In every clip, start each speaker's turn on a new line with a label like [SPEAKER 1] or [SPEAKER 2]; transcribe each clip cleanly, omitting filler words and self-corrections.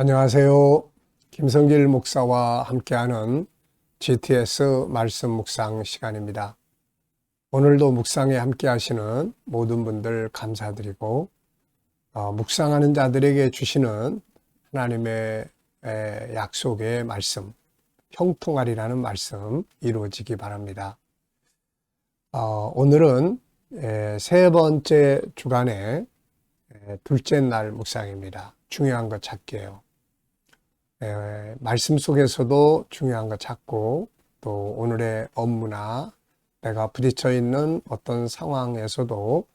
[SPEAKER 1] 안녕하세요. 김성길 목사와 함께하는 GTS 말씀 묵상 시간입니다. 오늘도 묵상에 함께하시는 모든 분들 감사드리고 묵상하는 자들에게 주시는 하나님의 약속의 말씀, 형통하리라는 말씀 이루어지기 바랍니다. 오늘은 세 번째 주간의 둘째 날 묵상입니다. 중요한 것 찾기예요. 말씀 속에서도 중요한 것 찾고 또 오늘의 업무나 내가 부딪혀 있는 어떤 상황에서도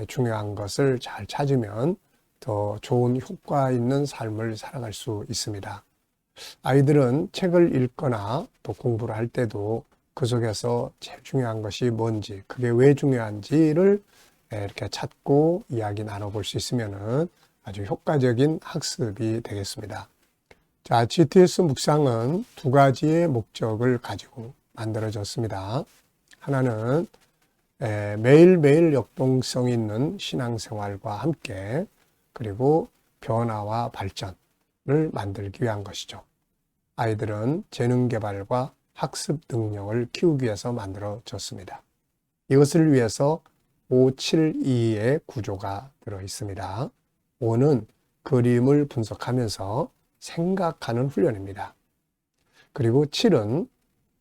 [SPEAKER 1] 중요한 것을 잘 찾으면 더 좋은 효과 있는 삶을 살아갈 수 있습니다. 아이들은 책을 읽거나 또 공부를 할 때도 그 속에서 제일 중요한 것이 뭔지, 그게 왜 중요한지를 이렇게 찾고 이야기 나눠볼 수 있으면 아주 효과적인 학습이 되겠습니다. 자, GTS 묵상은 두 가지의 목적을 가지고 만들어졌습니다. 하나는 매일매일 역동성 있는 신앙생활과 함께 그리고 변화와 발전을 만들기 위한 것이죠. 아이들은 재능 개발과 학습 능력을 키우기 위해서 만들어졌습니다. 이것을 위해서 572의 구조가 들어 있습니다. 5는 그림을 분석하면서 생각하는 훈련입니다. 그리고 7은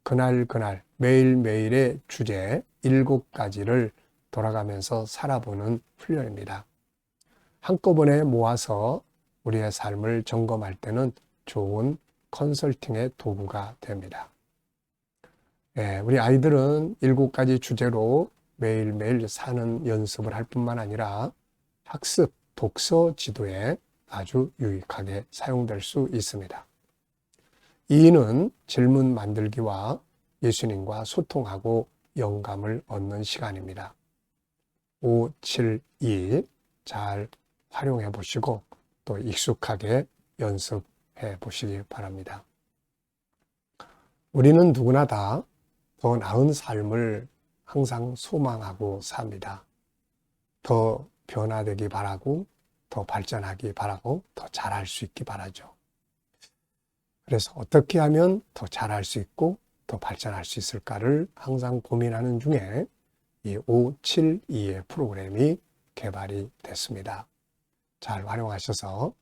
[SPEAKER 1] 그날 매일매일의 주제 7가지를 돌아가면서 살아보는 훈련입니다. 한꺼번에 모아서 우리의 삶을 점검할 때는 좋은 컨설팅의 도구가 됩니다. 우리 아이들은 7가지 주제로 매일매일 사는 연습을 할 뿐만 아니라 학습, 독서 지도에 아주 유익하게 사용될 수 있습니다. 2는 질문 만들기와 예수님과 소통하고 영감을 얻는 시간입니다. 5, 7, 2 잘 활용해 보시고 또 익숙하게 연습해 보시기 바랍니다. 우리는 누구나 다 더 나은 삶을 항상 소망하고 삽니다. 더 변화되기 바라고 더 발전하기 바라고 더 잘할 수 있기 바라죠. 그래서 어떻게 하면 더 잘할 수 있고 더 발전할 수 있을까를 항상 고민하는 중에 이 572의 프로그램이 개발이 됐습니다. 잘 활용하셔서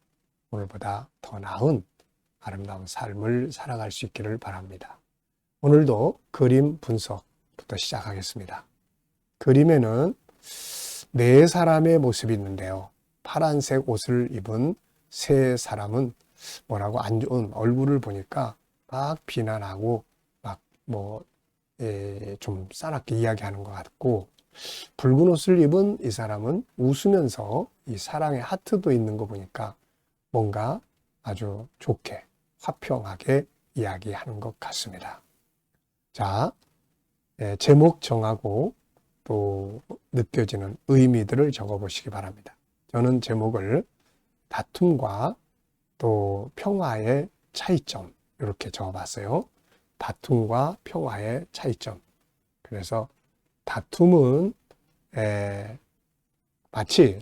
[SPEAKER 1] 오늘보다 더 나은 아름다운 삶을 살아갈 수 있기를 바랍니다. 오늘도 그림 분석부터 시작하겠습니다. 그림에는 네 사람의 모습이 있는데요. 파란색 옷을 입은 세 사람은 뭐라고 안 좋은 얼굴을 보니까 막 비난하고 막 좀 싸납게 이야기하는 것 같고, 붉은 옷을 입은 이 사람은 웃으면서 이 사랑의 하트도 있는 거 보니까 뭔가 아주 좋게 화평하게 이야기하는 것 같습니다. 자, 제목 정하고 또 느껴지는 의미들을 적어보시기 바랍니다. 저는 제목을 다툼과 또 평화의 차이점 이렇게 적어봤어요. 다툼과 평화의 차이점. 그래서 다툼은 마치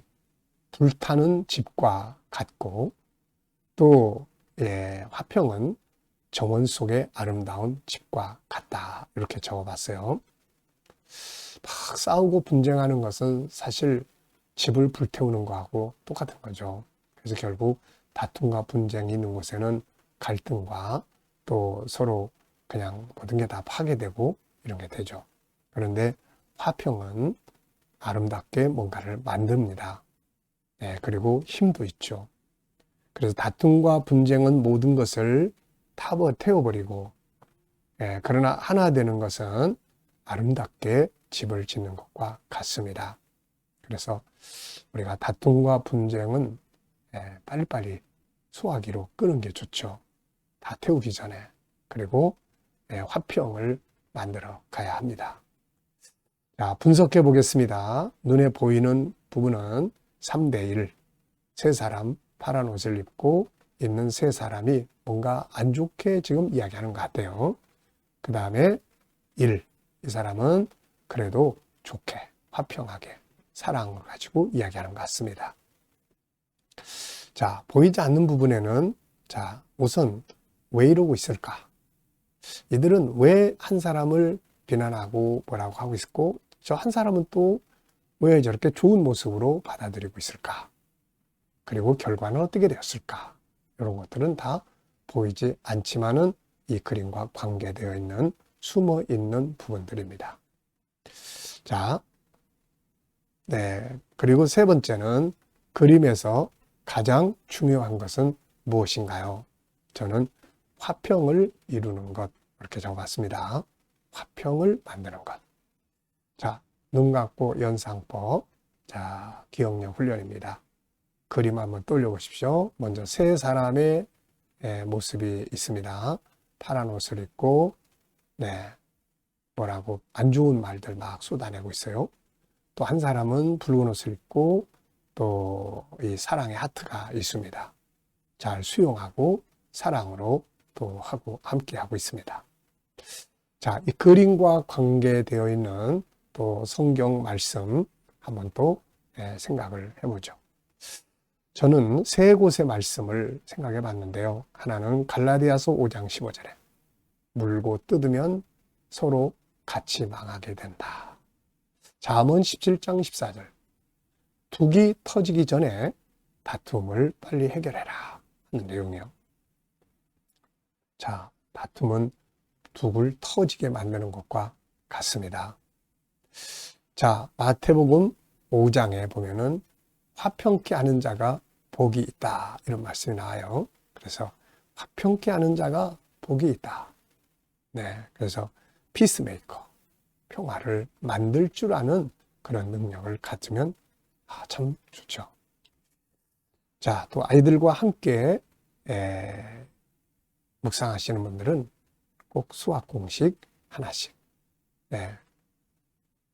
[SPEAKER 1] 불타는 집과 같고 또 화평은 정원 속의 아름다운 집과 같다. 이렇게 적어봤어요. 막 싸우고 분쟁하는 것은 사실 집을 불태우는 거하고 똑같은 거죠. 그래서 결국 다툼과 분쟁이 있는 곳에는 갈등과 또 서로 그냥 모든 게 다 파괴되고 이런 게 되죠. 그런데 화평은 아름답게 뭔가를 만듭니다. 그리고 힘도 있죠. 그래서 다툼과 분쟁은 모든 것을 태워버리고, 그러나 하나 되는 것은 아름답게 집을 짓는 것과 같습니다. 그래서 우리가 다툼과 분쟁은 빨리빨리 소화기로 끄는 게 좋죠. 다 태우기 전에. 그리고 화평을 만들어 가야 합니다. 자, 분석해 보겠습니다. 눈에 보이는 부분은 3대1, 세 사람 파란 옷을 입고 있는 세 사람이 뭔가 안 좋게 지금 이야기하는 것 같아요. 그 다음에 1, 이 사람은 그래도 좋게 화평하게 사랑을 가지고 이야기하는 것 같습니다. 자, 보이지 않는 부분에는 자, 우선 왜 이러고 있을까? 이들은 왜 한 사람을 비난하고 뭐라고 하고 있고 저 한 사람은 또 왜 저렇게 좋은 모습으로 받아들이고 있을까? 그리고 결과는 어떻게 되었을까? 이런 것들은 다 보이지 않지만은 이 그림과 관계되어 있는 숨어 있는 부분들입니다. 자, 네. 그리고 세 번째는 그림에서 가장 중요한 것은 무엇인가요? 저는 화평을 이루는 것, 이렇게 적어봤습니다. 화평을 만드는 것. 자, 눈 감고 연상법. 자, 기억력 훈련입니다. 그림 한번 떠올려보십시오. 먼저 세 사람의 모습이 있습니다. 파란 옷을 입고, 네, 뭐라고 안 좋은 말들 막 쏟아내고 있어요. 또 한 사람은 붉은 옷을 입고 또 이 사랑의 하트가 있습니다. 잘 수용하고 사랑으로 또 하고 함께 하고 있습니다. 자, 이 그림과 관계되어 있는 또 성경 말씀 한번 또 생각을 해보죠. 저는 세 곳의 말씀을 생각해 봤는데요. 하나는 갈라디아서 5장 15절에 물고 뜯으면 서로 같이 망하게 된다. 잠언 17장 14절 둑이 터지기 전에 다툼을 빨리 해결해라 하는 내용이요. 자, 다툼은 둑을 터지게 만드는 것과 같습니다. 자, 마태복음 5장에 보면은 화평케 하는 자가 복이 있다 이런 말씀이 나와요. 그래서 화평케 하는 자가 복이 있다. 네, 그래서 피스메이커, 평화를 만들 줄 아는 그런 능력을 갖추면 참 좋죠. 자, 또 아이들과 함께 묵상하시는 분들은 꼭 수학 공식 하나씩, 네,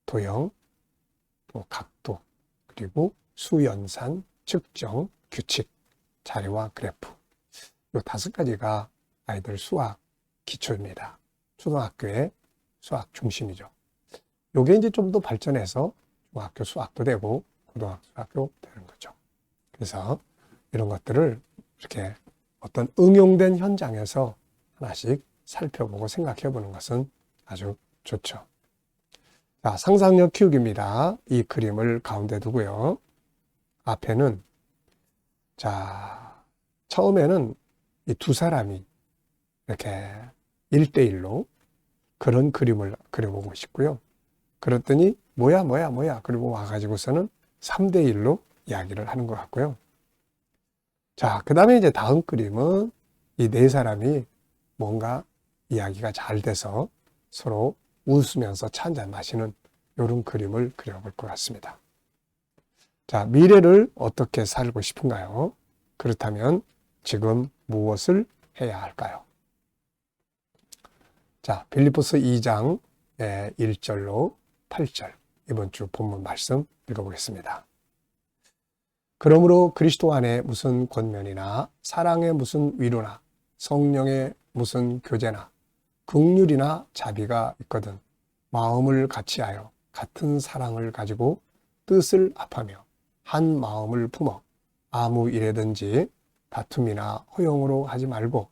[SPEAKER 1] 도형, 또 각도, 그리고 수연산, 측정, 규칙, 자료와 그래프. 이 5가지가 아이들 수학 기초입니다. 초등학교의 수학 중심이죠. 요게 이제 좀 더 발전해서 중학교 수학도 되고 고등학교 수학도 되는 거죠. 그래서 이런 것들을 이렇게 어떤 응용된 현장에서 하나씩 살펴보고 생각해 보는 것은 아주 좋죠. 자, 상상력 키우기입니다. 이 그림을 가운데 두고요. 앞에는 자, 처음에는 이 두 사람이 이렇게 1대1로 그런 그림을 그려보고 싶고요. 그랬더니 뭐야 그리고 와가지고서는 3대1로 이야기를 하는 것 같고요. 자, 그 다음에 이제 다음 그림은 이 네 사람이 뭔가 이야기가 잘 돼서 서로 웃으면서 차 한잔 마시는 이런 그림을 그려볼 것 같습니다. 자, 미래를 어떻게 살고 싶은가요? 그렇다면 지금 무엇을 해야 할까요? 자, 빌립보서 2장 1절로 8절 이번 주 본문 말씀 읽어보겠습니다. 그러므로 그리스도 안에 무슨 권면이나 사랑의 무슨 위로나 성령의 무슨 교제나 긍휼이나 자비가 있거든 마음을 같이하여 같은 사랑을 가지고 뜻을 합하며 한 마음을 품어 아무 일에든지 다툼이나 허용으로 하지 말고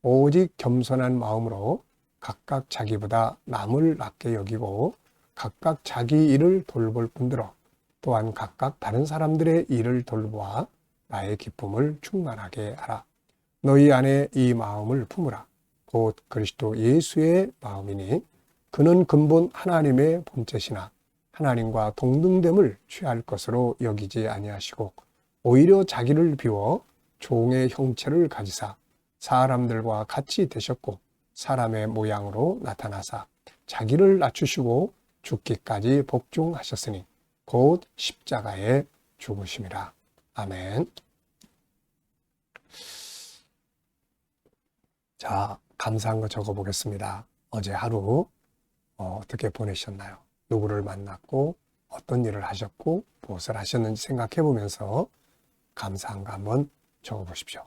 [SPEAKER 1] 오직 겸손한 마음으로 각각 자기보다 남을 낮게 여기고 각각 자기 일을 돌볼 뿐더러 또한 각각 다른 사람들의 일을 돌보아 나의 기쁨을 충만하게 하라. 너희 안에 이 마음을 품으라. 곧 그리스도 예수의 마음이니 그는 근본 하나님의 본체시나 하나님과 동등됨을 취할 것으로 여기지 아니하시고 오히려 자기를 비워 종의 형체를 가지사 사람들과 같이 되셨고 사람의 모양으로 나타나사 자기를 낮추시고 죽기까지 복종하셨으니 곧 십자가에 죽으심이라. 아멘. 자, 감사한 거 적어보겠습니다. 어제 하루 어떻게 보내셨나요? 누구를 만났고 어떤 일을 하셨고 무엇을 하셨는지 생각해 보면서 감사한 거 한번 적어보십시오.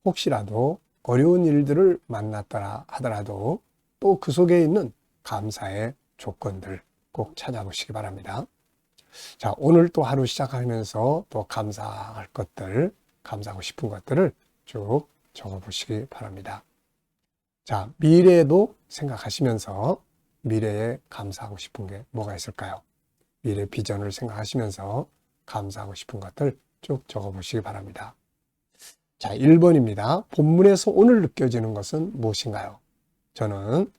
[SPEAKER 1] 혹시라도 어려운 일들을 만났더라 하더라도 또 그 속에 있는 감사의 조건들 꼭 찾아보시기 바랍니다. 자, 오늘 또 하루 시작하면서 또 감사할 것들, 감사하고 싶은 것들을 쭉 적어보시기 바랍니다. 자, 미래도 생각하시면서 미래에 감사하고 싶은 게 뭐가 있을까요? 미래 비전을 생각하시면서 감사하고 싶은 것들 쭉 적어보시기 바랍니다. 자, 1번입니다. 본문에서 오늘 느껴지는 것은 무엇인가요? 저는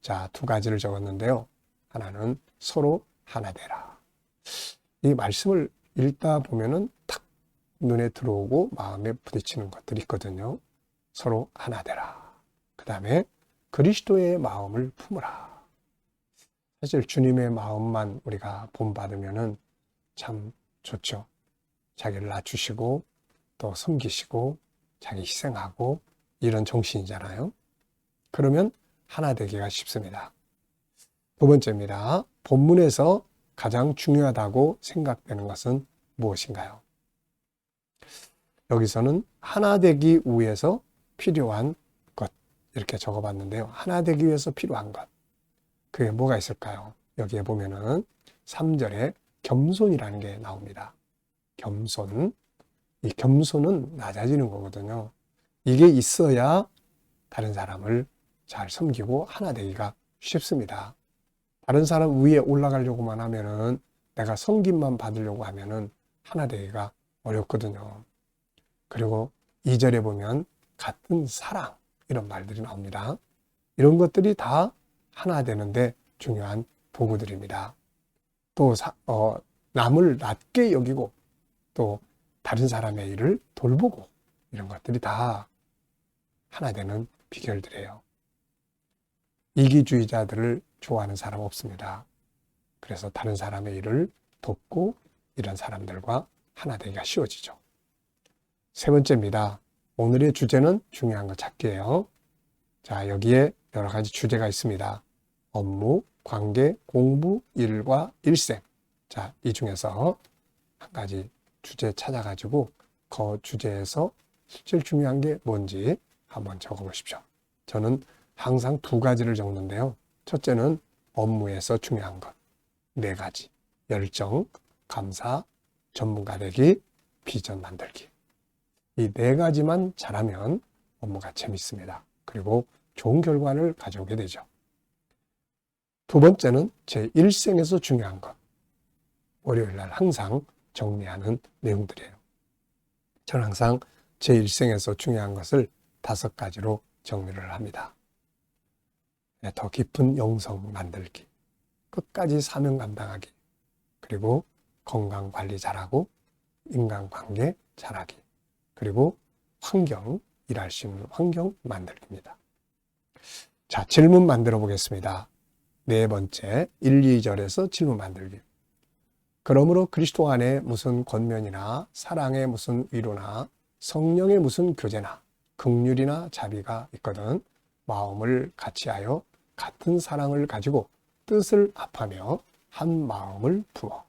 [SPEAKER 1] 자, 두 가지를 적었는데요. 하나는 서로 하나 되라. 이 말씀을 읽다 보면은 탁 눈에 들어오고 마음에 부딪히는 것들이 있거든요. 서로 하나 되라. 그 다음에 그리스도의 마음을 품으라. 사실 주님의 마음만 우리가 본받으면은 참 좋죠. 자기를 낮추시고 또 섬기시고 자기 희생하고 이런 정신이잖아요. 그러면 하나 되기가 쉽습니다. 두 번째입니다. 본문에서 가장 중요하다고 생각되는 것은 무엇인가요? 여기서는 하나 되기 위해서 필요한 것 이렇게 적어봤는데요. 하나 되기 위해서 필요한 것 그게 뭐가 있을까요? 여기에 보면은 3절에 겸손이라는 게 나옵니다. 겸손. 이 겸손은 낮아지는 거거든요. 이게 있어야 다른 사람을 잘 섬기고 하나 되기가 쉽습니다. 다른 사람 위에 올라가려고만 하면은 내가 섬김만 받으려고 하면은 하나 되기가 어렵거든요. 그리고 2절에 보면 같은 사랑 이런 말들이 나옵니다. 이런 것들이 다 하나 되는데 중요한 도구들입니다. 또 남을 낮게 여기고 또 다른 사람의 일을 돌보고 이런 것들이 다 하나 되는 비결들이에요. 이기주의자들을 좋아하는 사람 없습니다. 그래서 다른 사람의 일을 돕고 이런 사람들과 하나 되기가 쉬워지죠. 세 번째입니다. 오늘의 주제는 중요한 거 찾기예요. 자, 여기에 여러 가지 주제가 있습니다. 업무, 관계, 공부, 일과 일생. 자, 이 중에서 한 가지 주제 찾아가지고 그 주제에서 제일 중요한 게 뭔지 한번 적어보십시오. 저는 항상 두 가지를 적는데요. 첫째는 업무에서 중요한 것. 4가지. 열정, 감사, 전문가 되기, 비전 만들기. 이 4가지만 잘하면 업무가 재밌습니다. 그리고 좋은 결과를 가져오게 되죠. 두 번째는 제 일생에서 중요한 것. 월요일 날 항상 정리하는 내용들이에요. 저는 항상 제 일생에서 중요한 것을 5가지로 정리를 합니다. 더 깊은 영성 만들기, 끝까지 사명 감당하기, 그리고 건강 관리 잘하고 인간관계 잘하기, 그리고 환경, 일할 수 있는 환경 만들기입니다. 자, 질문 만들어 보겠습니다. 4번째, 1, 2절에서 질문 만들기. 그러므로 그리스도 안에 무슨 권면이나 사랑의 무슨 위로나 성령의 무슨 교제나 긍휼이나 자비가 있거든 마음을 같이하여 같은 사랑을 가지고 뜻을 합하며 한 마음을 품어.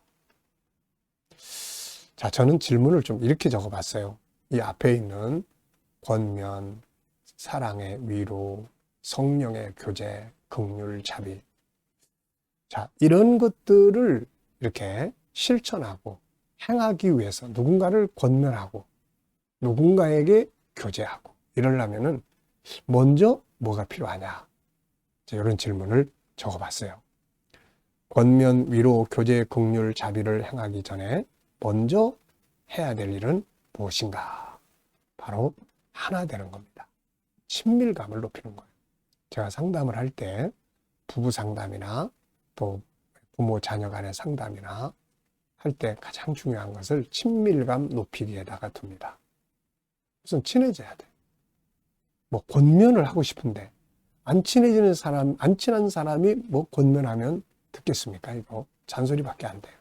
[SPEAKER 1] 자, 저는 질문을 좀 이렇게 적어봤어요. 이 앞에 있는 권면, 사랑의 위로, 성령의 교제, 긍휼, 자비. 자, 이런 것들을 이렇게 실천하고 행하기 위해서 누군가를 권면하고 누군가에게 교제하고 이러려면은 먼저 뭐가 필요하냐? 이런 질문을 적어봤어요. 권면, 위로, 교제, 긍휼, 자비를 행하기 전에 먼저 해야 될 일은 무엇인가? 바로 하나 되는 겁니다. 친밀감을 높이는 거예요. 제가 상담을 할 때 부부 상담이나 또 부모 자녀 간의 상담이나 할 때 가장 중요한 것을 친밀감 높이기에다가 둡니다. 우선 친해져야 돼. 뭐 권면을 하고 싶은데 안 친해지는 사람, 안 친한 사람이 뭐 권면하면 듣겠습니까? 이거 잔소리밖에 안 돼요.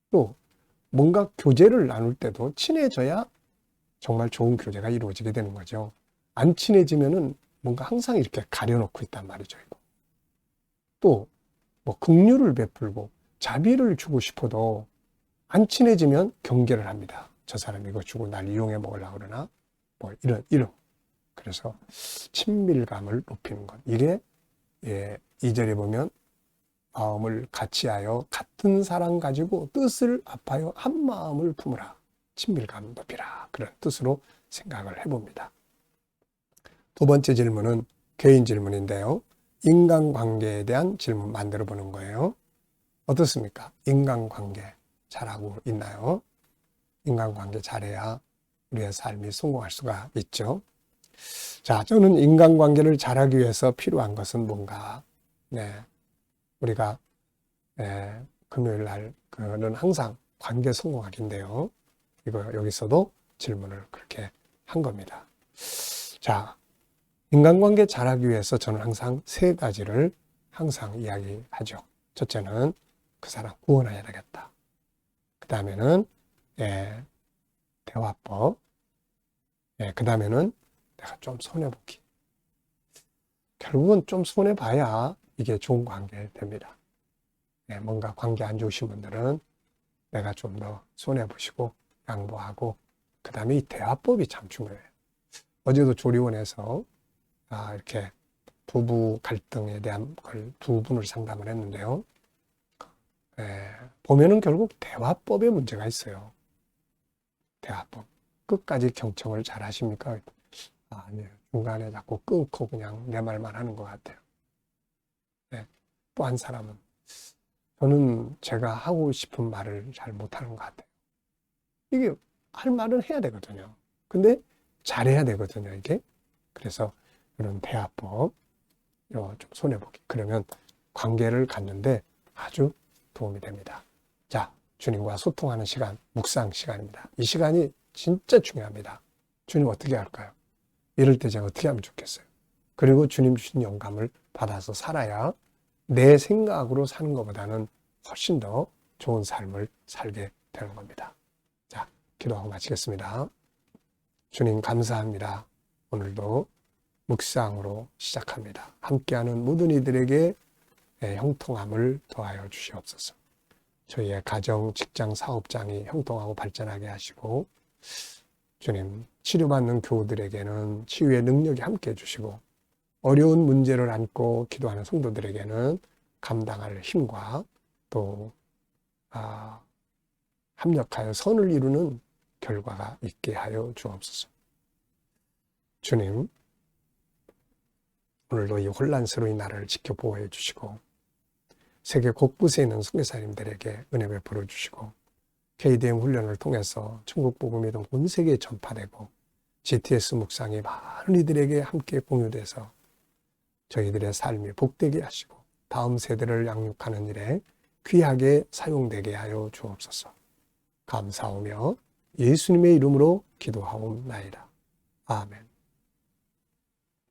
[SPEAKER 1] 또 뭔가 교제를 나눌 때도 친해져야 정말 좋은 교제가 이루어지게 되는 거죠. 안 친해지면은 뭔가 항상 이렇게 가려놓고 있단 말이죠. 이거. 또 뭐 긍휼을 베풀고 자비를 주고 싶어도 안 친해지면 경계를 합니다. 저 사람 이거 주고 날 이용해 먹으려고 그러나 뭐 이런. 그래서 친밀감을 높이는 것. 이게 2절에 보면 마음을 같이하여 같은 사랑 가지고 뜻을 합하여 한 마음을 품으라. 친밀감 높이라. 그런 뜻으로 생각을 해봅니다. 두 번째 질문은 개인 질문인데요. 인간관계에 대한 질문 만들어 보는 거예요. 어떻습니까? 인간관계 잘하고 있나요? 인간관계 잘해야 우리의 삶이 성공할 수가 있죠. 자, 저는 인간관계를 잘하기 위해서 필요한 것은 뭔가? 네, 우리가 금요일 날 그는 항상 관계 성공학인데요. 이거 여기서도 질문을 그렇게 한 겁니다. 자, 인간관계 잘하기 위해서 저는 항상 세 가지를 항상 이야기하죠. 첫째는 그 사람 구원해야 되겠다. 그 다음에는 대화법. 그 다음에는 내가 좀 손해보기. 결국은 좀 손해봐야 이게 좋은 관계 됩니다. 뭔가 관계 안 좋으신 분들은 내가 좀 더 손해보시고 양보하고 그 다음에 이 대화법이 참 중요해요. 어제도 조리원에서 이렇게 부부 갈등에 대한 걸 두 분을 상담을 했는데요. 보면은 결국 대화법에 문제가 있어요. 대화법. 끝까지 경청을 잘 하십니까? 아니에요. 중간에 자꾸 끊고 그냥 내 말만 하는 것 같아요. 또 한 사람은 저는 제가 하고 싶은 말을 잘 못하는 것 같아요. 이게 할 말은 해야 되거든요. 근데 잘해야 되거든요, 이게. 그래서 이런 대화법, 좀 손해보기. 그러면 관계를 갖는데 아주 도움이 됩니다. 자, 주님과 소통하는 시간, 묵상 시간입니다. 이 시간이 진짜 중요합니다. 주님 어떻게 할까요? 이럴 때 제가 어떻게 하면 좋겠어요? 그리고 주님 주신 영감을 받아서 살아야 내 생각으로 사는 것보다는 훨씬 더 좋은 삶을 살게 되는 겁니다. 자, 기도하고 마치겠습니다. 주님 감사합니다. 오늘도 묵상으로 시작합니다. 함께하는 모든 이들에게 형통함을 더하여 주시옵소서. 저희의 가정, 직장, 사업장이 형통하고 발전하게 하시고 주님 치료받는 교우들에게는 치유의 능력이 함께 해주시고 어려운 문제를 안고 기도하는 성도들에게는 감당할 힘과 또 합력하여 선을 이루는 결과가 있게 하여 주옵소서. 주님, 오늘도 이 혼란스러운 나라를 지켜보호해 주시고 세계 곳곳에 있는 선교사님들에게 은혜 베풀어 주시고 KDM 훈련을 통해서 천국 복음이 온 세계에 전파되고 GTS 묵상이 많은 이들에게 함께 공유돼서 저희들의 삶이 복되게 하시고 다음 세대를 양육하는 일에 귀하게 사용되게 하여 주옵소서. 감사하며 예수님의 이름으로 기도하옵나이다. 아멘.